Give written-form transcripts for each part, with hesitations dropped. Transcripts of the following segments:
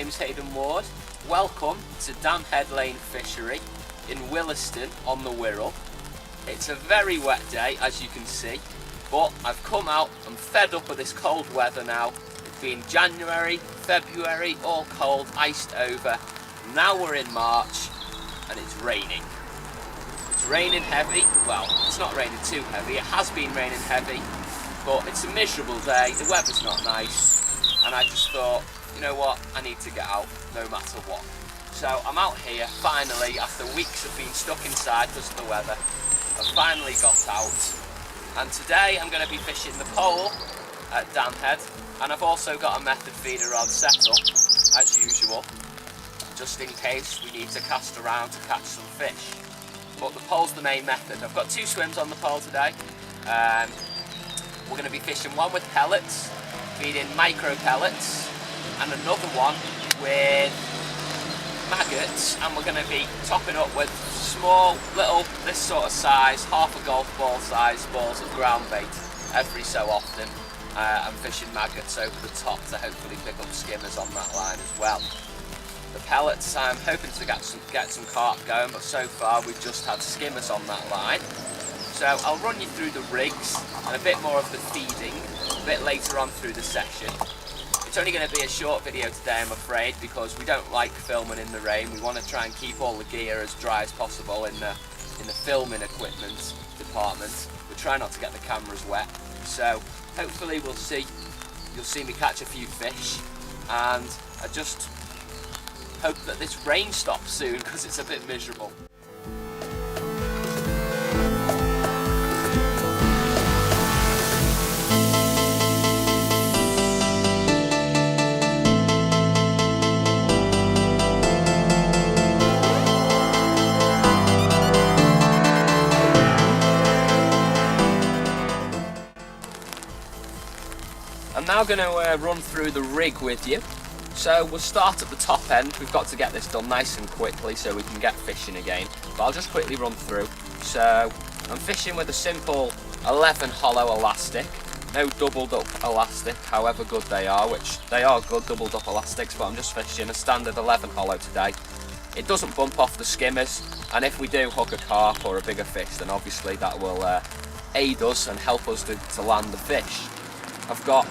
name's Haydn Ward. Welcome to Dam Head Lane Fishery in Williston on the Wirral. It's a very wet day, as you can see, but I've come out, I'm fed up with this cold weather now. It's been January, February, all cold, iced over. Now we're in March and it's raining. It's raining heavy. Well, it's not raining too heavy, it has been raining heavy, but it's a miserable day, the weather's not nice, and I just thought, you know what, I need to get out no matter what. So I'm out here finally, after weeks of being stuck inside because of the weather. I've finally got out, and today I'm going to be fishing the pole at Dam Head, and I've also got a method feeder rod set up, as usual, just in case we need to cast around to catch some fish. But the pole's the main method. I've got two swims on the pole today. We're going to be fishing one with pellets, feeding micro pellets, and another one with maggots, and we're going to be topping up with small, little, this sort of size, half a golf ball size balls of ground bait every so often. I'm fishing maggots over the top to hopefully pick up skimmers on that line as well. The pellets, I'm hoping to get some carp going, but so far we've just had skimmers on that line. So I'll run you through the rigs and a bit more of the feeding a bit later on through the session. It's only going to be a short video today, I'm afraid, because we don't like filming in the rain. We want to try and keep all the gear as dry as possible in the filming equipment department. We try not to get the cameras wet. So hopefully you'll see me catch a few fish, and I just hope that this rain stops soon because it's a bit miserable. I'm now going to run through the rig with you. So we'll start at the top end. We've got to get this done nice and quickly so we can get fishing again. But I'll just quickly run through. So I'm fishing with a simple 11 hollow elastic. No doubled up elastic, however good they are, which they are good doubled up elastics, but I'm just fishing a standard 11 hollow today. It doesn't bump off the skimmers, and if we do hook a carp or a bigger fish, then obviously that will aid us and help us to land the fish. I've got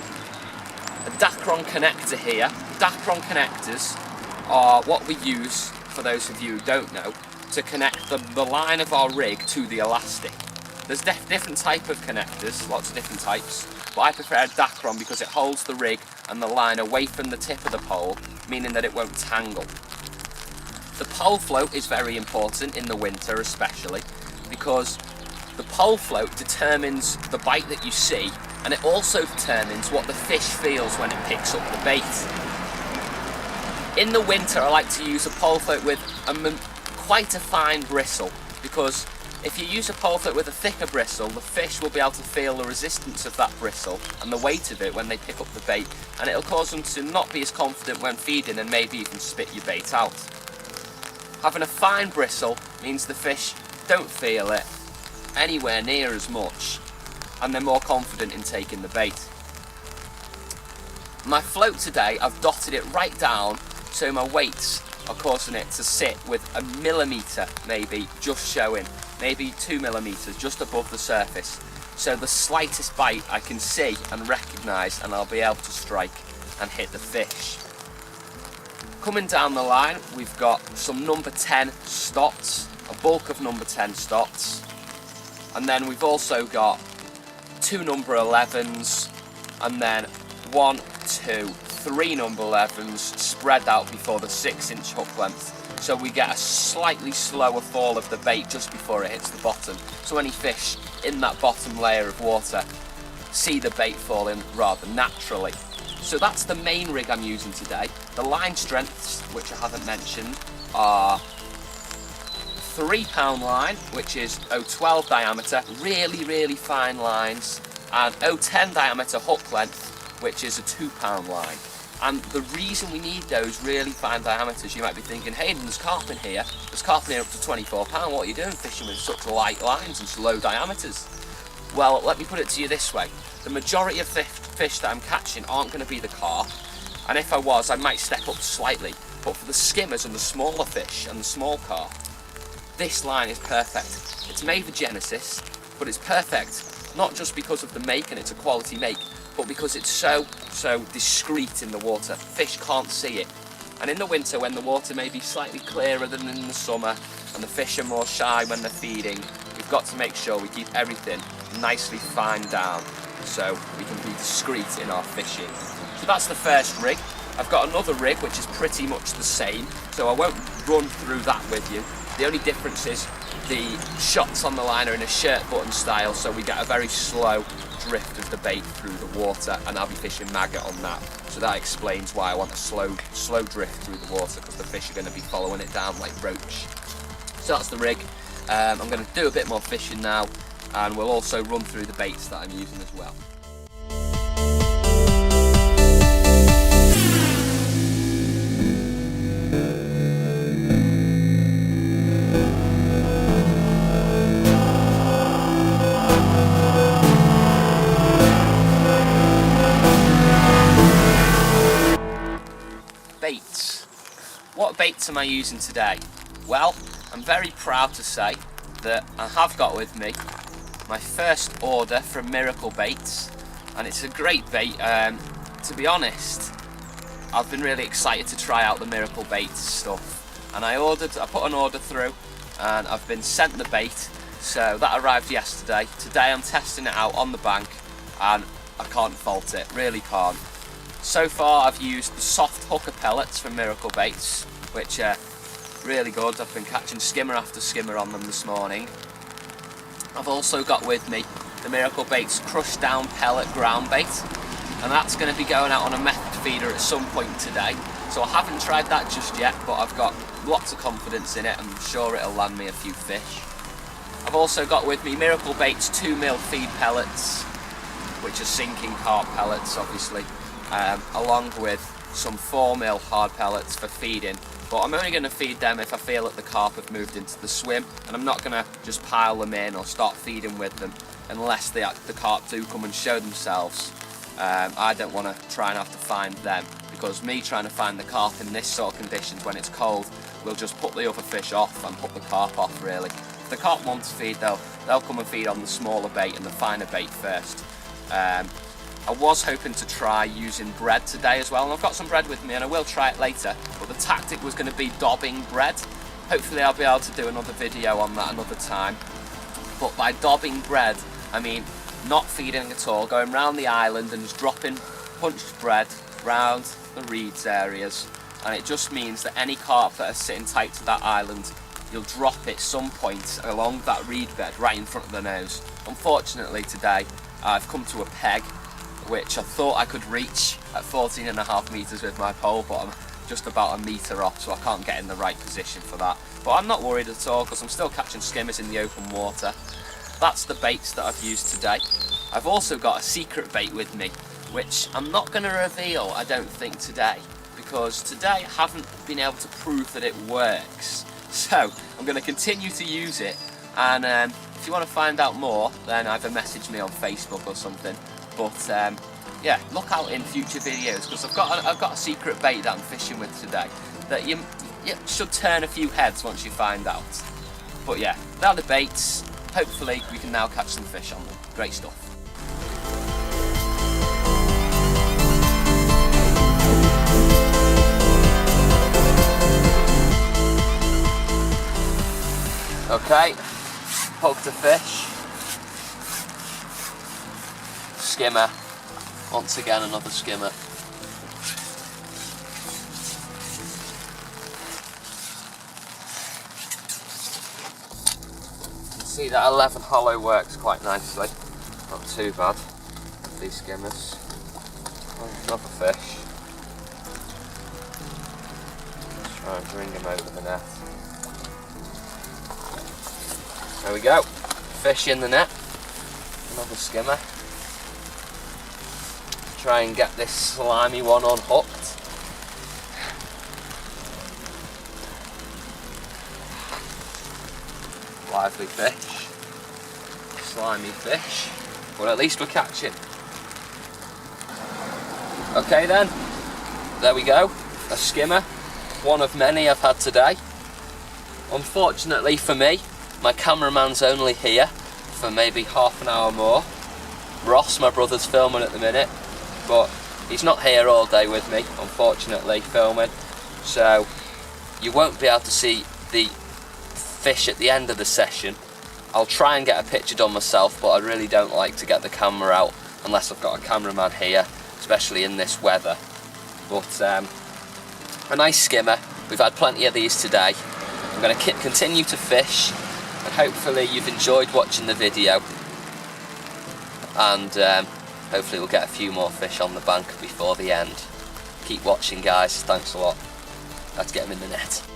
a Dacron connector here. Dacron connectors are what we use, for those of you who don't know, to connect the line of our rig to the elastic. There's different type of connectors, lots of different types, but I prefer Dacron because it holds the rig and the line away from the tip of the pole, meaning that it won't tangle. The pole float is very important in the winter especially, because the pole float determines the bite that you see, and it also determines what the fish feels when it picks up the bait. In the winter I like to use a pole float with quite a fine bristle, because if you use a pole float with a thicker bristle, the fish will be able to feel the resistance of that bristle and the weight of it when they pick up the bait, and it'll cause them to not be as confident when feeding and maybe even spit your bait out. Having a fine bristle means the fish don't feel it anywhere near as much, and they're more confident in taking the bait. My float today, I've dotted it right down so my weights are causing it to sit with a millimetre maybe just showing, maybe 2 millimetres just above the surface, so the slightest bite I can see and recognise, and I'll be able to strike and hit the fish. Coming down the line, we've got some number 10 stots, a bulk of number 10 stots, and then we've also got 2 number 11s, and then 1, 2, 3 number 11s spread out before the 6-inch hook length, so we get a slightly slower fall of the bait just before it hits the bottom, so any fish in that bottom layer of water see the bait fall in rather naturally. So that's the main rig I'm using today. The line strengths, which I haven't mentioned, are 3 pound line, which is 0.12 diameter, really fine lines, and 0.10 diameter hook length, which is a 2 pound line. And the reason we need those really fine diameters, you might be thinking, Hayden, there's carp in here up to 24 pound, what are you doing fishing with such light lines and low diameters? Well, let me put it to you this way, the majority of fish that I'm catching aren't going to be the carp. and if I was, I might step up slightly. But for the skimmers and the smaller fish and the small carp, this line is perfect. It's made for Genesis, but it's perfect not just because of the make, and it's a quality make, but because it's so discreet in the water. Fish can't see it. And in the winter, when the water may be slightly clearer than in the summer, and the fish are more shy when they're feeding, we've got to make sure we keep everything nicely fine down so we can be discreet in our fishing. So that's the first rig. I've got another rig which is pretty much the same, so I won't run through that with you. The only difference is the shots on the line are in a shirt button style, so we get a very slow drift of the bait through the water, and I'll be fishing maggot on that. So that explains why I want a slow drift through the water, because the fish are going to be following it down like roach. So that's the rig. I'm going to do a bit more fishing now, and we'll also run through the baits that I'm using as well. Baits. What baits am I using today? Well, I'm very proud to say that I have got with me my first order from Miracle Baits, and it's a great bait. To be honest, I've been really excited to try out the Miracle Baits stuff, and I put an order through, and I've been sent the bait, so that arrived yesterday. Today I'm testing it out on the bank, and I can't fault it, really can't. So far I've used the soft hooker pellets from Miracle Baits, which are really good. I've been catching skimmer after skimmer on them this morning. I've also got with me the Miracle Baits crushed down pellet ground bait, and that's going to be going out on a method feeder at some point today. So I haven't tried that just yet, but I've got lots of confidence in it, and I'm sure it'll land me a few fish. I've also got with me Miracle Baits 2mm feed pellets, which are sinking carp pellets obviously, along with some 4mm hard pellets for feeding, but I'm only going to feed them if I feel that the carp have moved into the swim, and I'm not going to just pile them in or start feeding with them unless the carp do come and show themselves. I don't want to try and have to find them, because me trying to find the carp in this sort of conditions when it's cold will just put the other fish off and put the carp off really. If the carp want to feed, they'll come and feed on the smaller bait and the finer bait first. I was hoping to try using bread today as well, and I've got some bread with me and I will try it later, but the tactic was going to be dobbing bread. Hopefully I'll be able to do another video on that another time. But by dobbing bread, I mean not feeding at all, going round the island and just dropping punched bread round the reeds areas, and it just means that any carp that are sitting tight to that island, you'll drop it some point along that reed bed right in front of the nose. Unfortunately today I've come to a peg which I thought I could reach at 14.5 metres with my pole, but I'm just about a metre off, so I can't get in the right position for that. But I'm not worried at all, because I'm still catching skimmers in the open water. That's the baits that I've used today. I've also got a secret bait with me, which I'm not going to reveal, I don't think, today, because today I haven't been able to prove that it works. So I'm going to continue to use it, and if you want to find out more, then either message me on Facebook or something. But yeah, look out in future videos, because I've got a secret bait that I'm fishing with today that you should turn a few heads once you find out. But yeah, they're the baits. Hopefully we can now catch some fish on them. Great stuff. Okay, hooked a fish. Skimmer. Once again, another skimmer. You can see that 11 hollow works quite nicely. Not too bad. These skimmers. Another fish. Let's try and bring him over the net. There we go. Fish in the net. Another skimmer. Try and get this slimy one unhooked. Lively fish. Slimy fish. But at least we're catching. Okay then. there we go, a skimmer, one of many I've had today. Unfortunately for me, my cameraman's only here for maybe half an hour more. Ross, my brother's filming at the minute, but he's not here all day with me, unfortunately, filming, so you won't be able to see the fish at the end of the session. I'll try and get a picture done myself, but I really don't like to get the camera out unless I've got a cameraman here, especially in this weather. But a nice skimmer. We've had plenty of these today. I'm going to continue to fish, and hopefully you've enjoyed watching the video, and hopefully we'll get a few more fish on the bank before the end. Keep watching, guys. Thanks a lot. Let's get them in the net.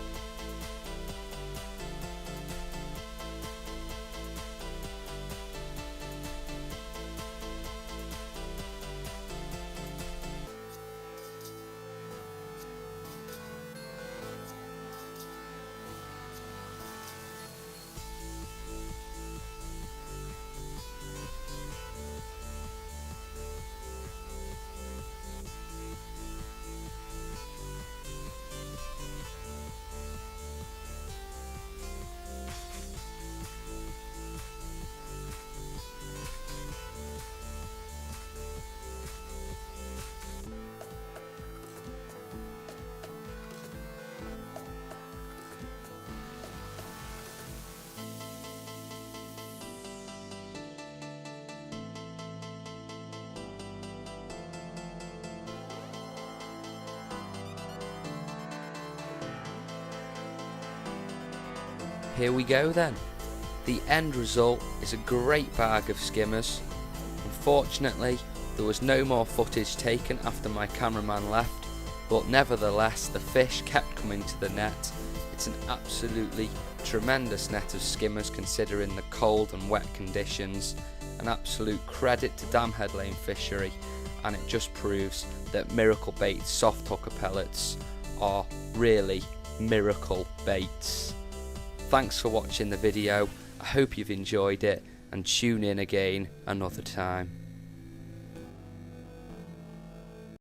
Here we go then. The end result is a great bag of skimmers. Unfortunately, there was no more footage taken after my cameraman left, but nevertheless the fish kept coming to the net. It's an absolutely tremendous net of skimmers considering the cold and wet conditions. An absolute credit to Dam Head Lane Fishery, and it just proves that Miracle Baits soft hooker pellets are really miracle baits. Thanks for watching the video. I hope you've enjoyed it, and tune in again another time.